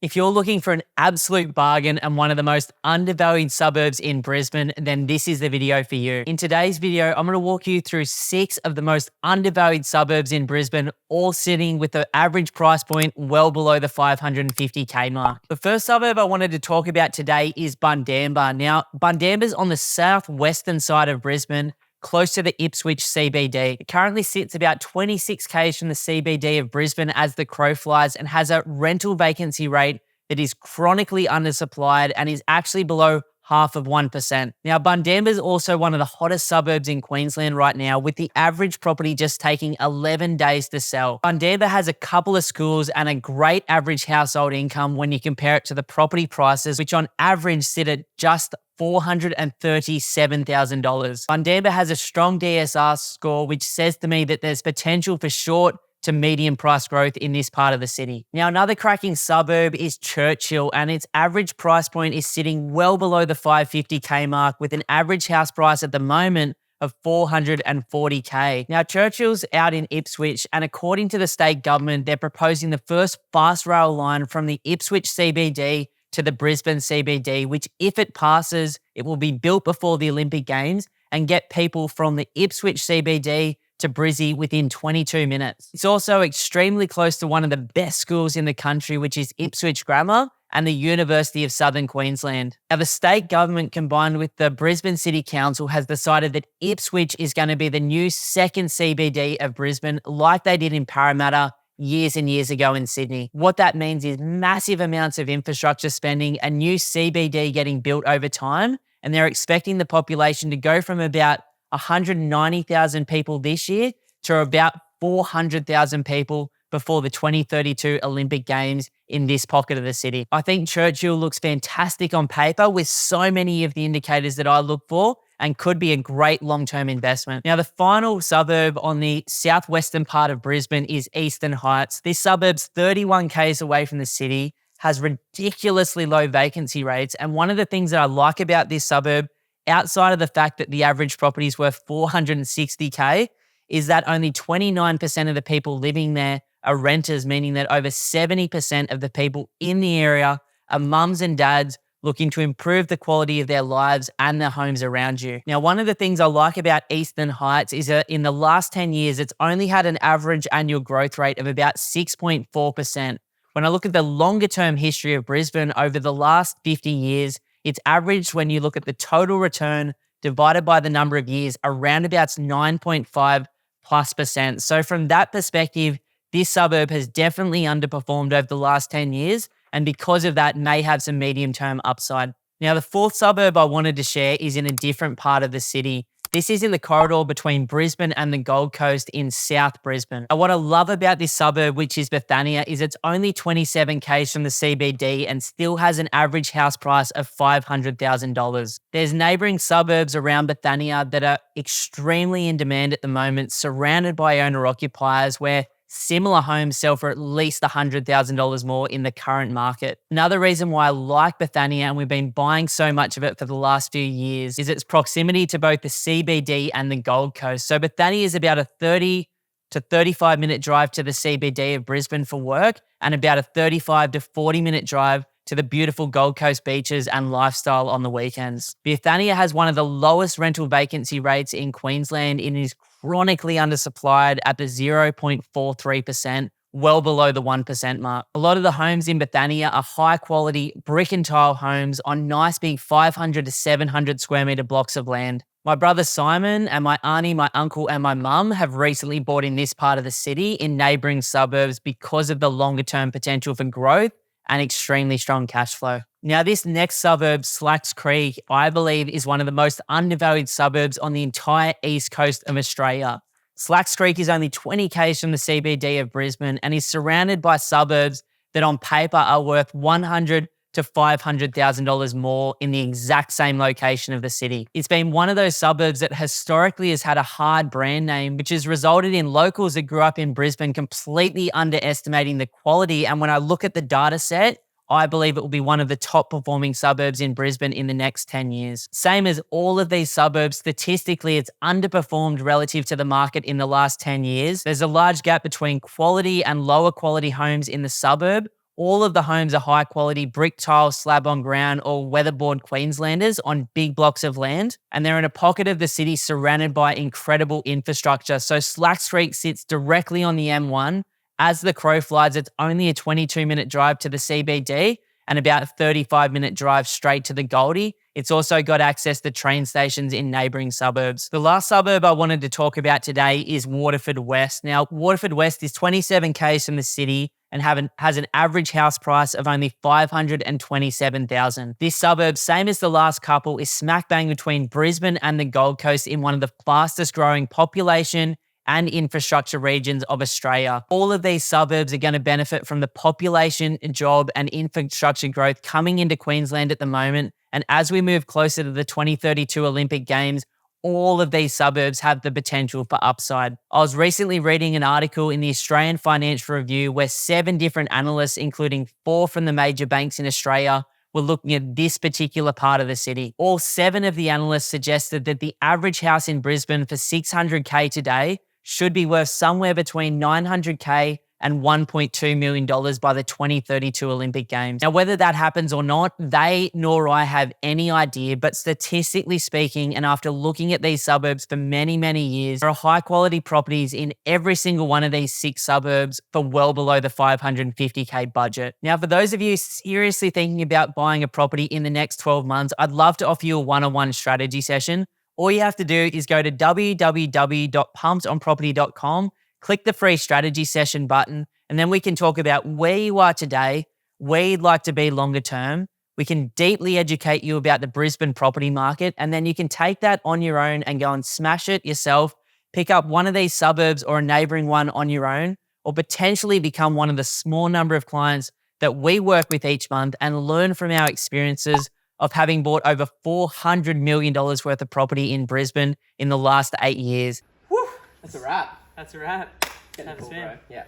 If you're looking for an absolute bargain and one of the most undervalued suburbs in Brisbane, then this is the video for you. In today's video, I'm going to walk you through 6 of the most undervalued suburbs in Brisbane, all sitting with the average price point well below the 550k mark. The first suburb I wanted to talk about today is Bundamba. Now, Bundamba's on the southwestern side of Brisbane, close to the Ipswich CBD. It currently sits about 26 k's from the CBD of Brisbane as the crow flies and has a rental vacancy rate that is chronically undersupplied and is actually below 0.5%. Now, Bundamba is also one of the hottest suburbs in Queensland right now, with the average property just taking 11 days to sell. Bundamba has a couple of schools and a great average household income when you compare it to the property prices, which on average sit at just $437,000. Bundamba has a strong DSR score, which says to me that there's potential for short to medium price growth in this part of the city. Now, another cracking suburb is Churchill, and its average price point is sitting well below the 550k mark, with an average house price at the moment of 440k. Now, Churchill's out in Ipswich, and according to the state government, they're proposing the first fast rail line from the Ipswich CBD to the Brisbane CBD, which, if it passes, it will be built before the Olympic Games and get people from the Ipswich CBD to Brizzy within 22 minutes. It's also extremely close to one of the best schools in the country, which is Ipswich Grammar and the University of Southern Queensland. Now, the state government, combined with the Brisbane City Council, has decided that Ipswich is going to be the new second CBD of Brisbane, like they did in Parramatta years and years ago in Sydney. What that means is massive amounts of infrastructure spending, a new CBD getting built over time, and they're expecting the population to go from about 190,000 people this year to about 400,000 people before the 2032 Olympic Games in this pocket of the city. I think Churchill looks fantastic on paper with so many of the indicators that I look for, and could be a great long-term investment. Now, the final suburb on the southwestern part of Brisbane is Eastern Heights. This suburb's 31 k's away from the city, has ridiculously low vacancy rates, and one of the things that I like about this suburb, outside of the fact that the average property is worth 460k, is that only 29% of the people living there are renters, meaning that over 70% of the people in the area are mums and dads looking to improve the quality of their lives and their homes around you. Now, one of the things I like about Eastern Heights is that in the last 10 years, it's only had an average annual growth rate of about 6.4%. When I look at the longer term history of Brisbane over the last 50 years, it's averaged, when you look at the total return divided by the number of years, around about 9.5+%. So from that perspective, this suburb has definitely underperformed over the last 10 years, and because of that may have some medium-term upside. Now, the fourth suburb I wanted to share is in a different part of the city. This is in the corridor between Brisbane and the Gold Coast in South Brisbane. And what I love about this suburb, which is Bethania, is it's only 27 k's from the CBD and still has an average house price of $500,000. There's neighbouring suburbs around Bethania that are extremely in demand at the moment, surrounded by owner-occupiers, where similar homes sell for at least $100,000 more in the current market. Another reason why I like Bethania, and we've been buying so much of it for the last few years, is its proximity to both the CBD and the Gold Coast. So Bethania is about a 30 to 35 minute drive to the CBD of Brisbane for work, and about a 35 to 40 minute drive to the beautiful Gold Coast beaches and lifestyle on the weekends. Bethania has one of the lowest rental vacancy rates in Queensland and is chronically undersupplied at the 0.43%, well below the 1% mark. A lot of the homes in Bethania are high quality brick and tile homes on nice big 500 to 700 square metre blocks of land. My brother Simon and my auntie, my uncle and my mum have recently bought in this part of the city in neighbouring suburbs because of the longer term potential for growth and extremely strong cash flow. Now, this next suburb, Slacks Creek, I believe is one of the most undervalued suburbs on the entire east coast of Australia. Slacks Creek is only 20 k's from the CBD of Brisbane and is surrounded by suburbs that on paper are worth $100,000 to $500,000 more in the exact same location of the city. It's been one of those suburbs that historically has had a hard brand name, which has resulted in locals that grew up in Brisbane completely underestimating the quality. And when I look at the data set, I believe it will be one of the top performing suburbs in Brisbane in the next 10 years. Same as all of these suburbs, statistically, it's underperformed relative to the market in the last 10 years. There's a large gap between quality and lower quality homes in the suburb, All of the homes are high quality brick tile, slab on ground, or weatherboard Queenslanders on big blocks of land. And they're in a pocket of the city surrounded by incredible infrastructure. So Slacks Creek sits directly on the M1. As the crow flies, it's only a 22-minute drive to the CBD and about a 35-minute drive straight to the Goldie. It's also got access to train stations in neighbouring suburbs. The last suburb I wanted to talk about today is Waterford West. Now, Waterford West is 27 k's from the city and has an average house price of only $527,000. This suburb, same as the last couple, is smack bang between Brisbane and the Gold Coast in one of the fastest growing population and infrastructure regions of Australia. All of these suburbs are going to benefit from the population, job, and infrastructure growth coming into Queensland at the moment. And as we move closer to the 2032 Olympic Games, all of these suburbs have the potential for upside. I was recently reading an article in the Australian Financial Review where 7 different analysts, including 4 from the major banks in Australia, were looking at this particular part of the city. All 7 of the analysts suggested that the average house in Brisbane for $600K today should be worth somewhere between $900K and $1.2 million by the 2032 Olympic Games. Now, whether that happens or not, they nor I have any idea, but statistically speaking, and after looking at these suburbs for many, many years, there are high quality properties in every single one of these 6 suburbs for well below the $550K budget. Now, for those of you seriously thinking about buying a property in the next 12 months, I'd love to offer you a one-on-one strategy session. All you have to do is go to www.pumpedonproperty.com, click the free strategy session button, and then we can talk about where you are today, where you'd like to be longer term. We can deeply educate you about the Brisbane property market, and then you can take that on your own and go and smash it yourself, pick up one of these suburbs or a neighbouring one on your own, or potentially become one of the small number of clients that we work with each month and learn from our experiences of having bought over $400 million worth of property in Brisbane in the last 8 years. Woo! That's a wrap. That's a wrap. Getting cool, bro. Yeah.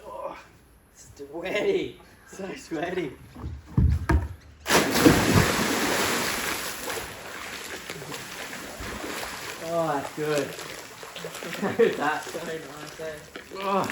Oh, sweaty. So sweaty. Oh, that's good. Look at that. So nice, eh? Oh.